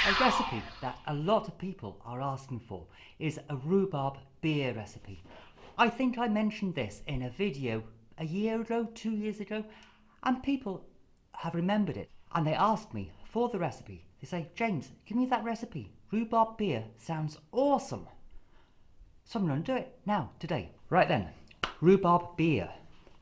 A recipe that a lot of people are asking for is a rhubarb beer recipe. I think I mentioned this in a video a year ago, 2 years ago, and people have remembered it and they asked me for the recipe. They say, James, give me that recipe. Rhubarb beer sounds awesome. So I'm going to do it now, today. Right then, rhubarb beer.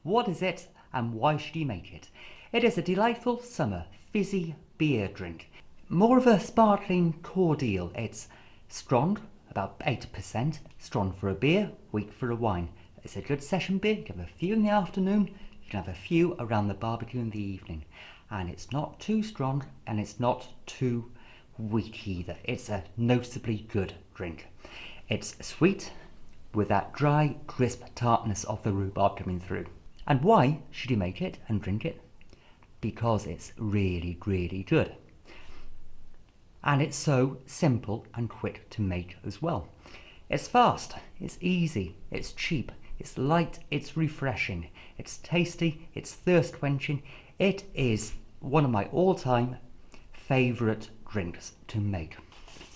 What is it and why should you make it? It is a delightful summer fizzy beer drink. More of a sparkling cordial. It's strong, about 8%, strong for a beer, weak for a wine. It's a good session beer. You can have a few in the afternoon, you can have a few around the barbecue in the evening. And it's not too strong and it's not too weak either. It's a noticeably good drink. It's sweet with that dry, crisp tartness of the rhubarb coming through. And why should you make it and drink it? Because it's really, really good. And it's so simple and quick to make as well. It's fast, it's easy, it's cheap, it's light, it's refreshing, it's tasty, it's thirst quenching. It is one of my all-time favourite drinks to make.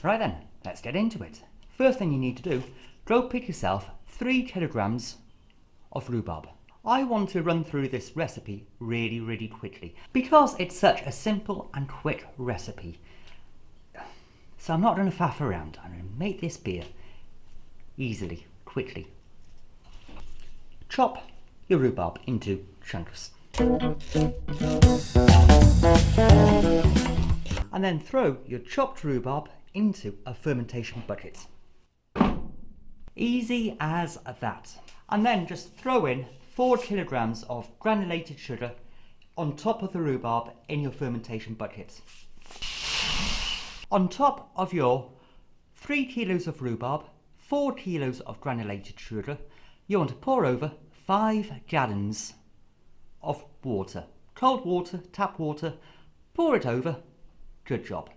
Right then, let's get into it. First thing you need to do, go pick yourself 3 kilograms of rhubarb. I want to run through this recipe really quickly because it's such a simple and quick recipe. So I'm not going to faff around. I'm going to make this beer easily, quickly. Chop your rhubarb into chunks. And then throw your chopped rhubarb into a fermentation bucket. Easy as that. And then just throw in 4 kilograms of granulated sugar on top of the rhubarb in your fermentation bucket. On top of your 3 kilos of rhubarb, 4 kilos of granulated sugar, you want to pour over 5 gallons of water. Cold water, tap water, pour it over, good job.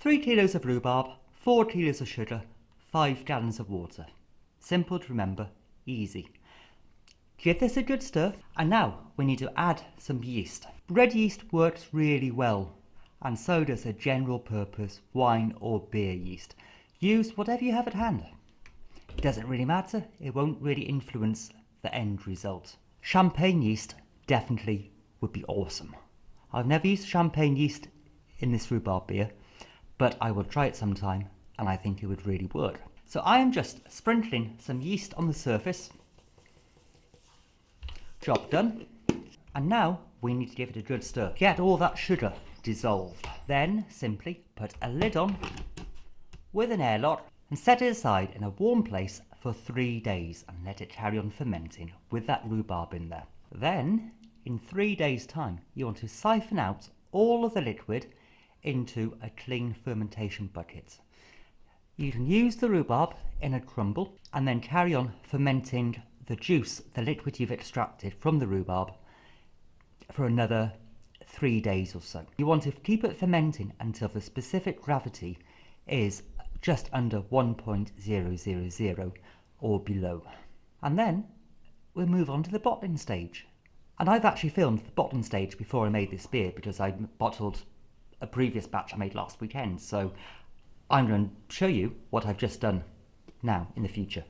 3 kilos of rhubarb, 4 kilos of sugar, 5 gallons of water. Simple to remember, easy. Give this a good stir, and now we need to add some yeast. Red yeast works really well, and so does a general purpose wine or beer yeast. Use whatever you have at hand. It doesn't really matter, it won't really influence the end result. Champagne yeast definitely would be awesome. I've never used champagne yeast in this rhubarb beer, but I will try it sometime and I think it would really work. So I am just sprinkling some yeast on the surface. Job done. And now we need to give it a good stir. Get all that sugar dissolved. Then simply put a lid on with an airlock and set it aside in a warm place for 3 days and let it carry on fermenting with that rhubarb in there. Then in 3 days time you want to siphon out all of the liquid into a clean fermentation bucket. You can use the rhubarb in a crumble and then carry on fermenting the juice, the liquid you've extracted from the rhubarb, for another 3 days or so. You want to keep it fermenting until the specific gravity is just under 1.000 or below. And then we'll move on to the bottling stage. And I've actually filmed the bottling stage before I made this beer because I bottled a previous batch I made last weekend. So I'm going to show you what I've just done now in the future.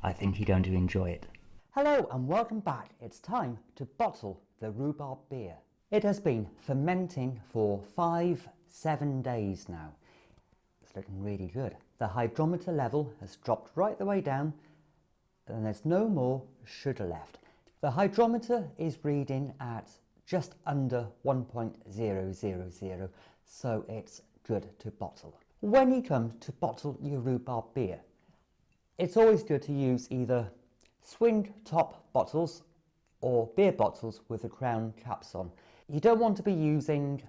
I think you're going to enjoy it. Hello and welcome back. It's time to bottle the rhubarb beer. It has been fermenting for 5-7 days now. It's looking really good. The hydrometer level has dropped right the way down and there's no more sugar left. The hydrometer is reading at just under 1.000, so it's good to bottle. When you come to bottle your rhubarb beer, it's always good to use either swing top bottles or beer bottles with the crown caps on. You don't want to be using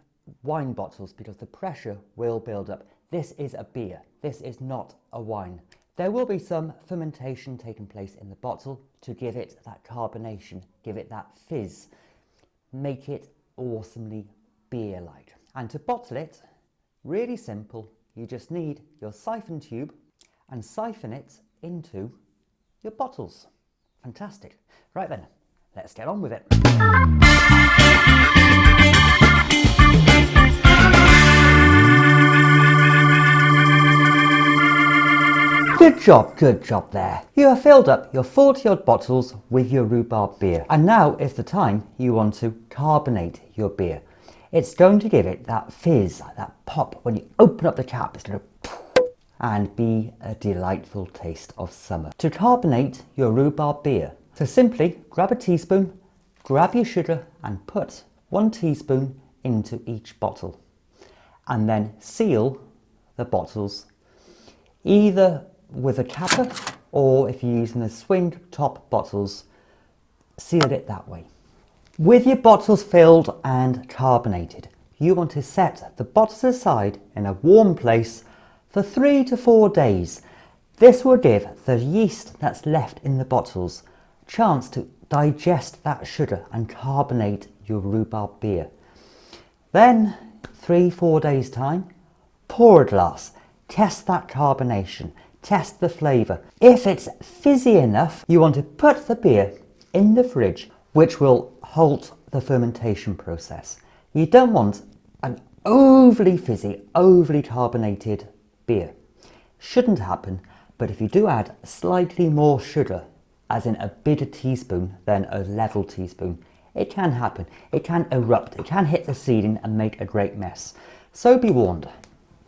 wine bottles because the pressure will build up. This is a beer, this is not a wine. There will be some fermentation taking place in the bottle to give it that carbonation, give it that fizz, make it awesomely beer-like. And to bottle it, really simple, you just need your siphon tube and siphon it into your bottles. Fantastic. Right then, let's get on with it. good job there. You have filled up your 40 odd bottles with your rhubarb beer, and now is the time you want to carbonate your beer. It's going to give it that fizz, that pop when you open up the cap. It's going to and be a delightful taste of summer. To carbonate your rhubarb beer, so simply grab a teaspoon, grab your sugar and put 1 teaspoon into each bottle, and then seal the bottles either with a capper, or if you're using the swing top bottles, seal it that way. With your bottles filled and carbonated, you want to set the bottles aside in a warm place for 3 to 4 days. This will give the yeast that's left in the bottles a chance to digest that sugar and carbonate your rhubarb beer. Then 3-4 days time, pour a glass, test that carbonation, test the flavour. If it's fizzy enough, you want to put the beer in the fridge, which will halt the fermentation process. You don't want an overly fizzy, overly carbonated beer. Shouldn't happen, but if you do add slightly more sugar, as in a bigger teaspoon than a level teaspoon, it can happen. It can erupt, it can hit the ceiling and make a great mess. So be warned.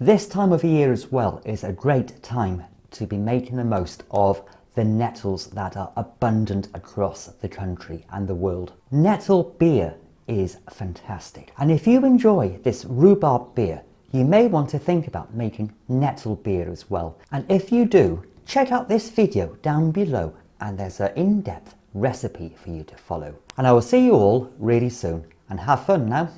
This time of year as well is a great time to be making the most of the nettles that are abundant across the country and the world. Nettle beer is fantastic, and if you enjoy this rhubarb beer, you may want to think about making nettle beer as well. And if you do, check out this video down below, and there's an in-depth recipe for you to follow. And I will see you all really soon, and have fun now.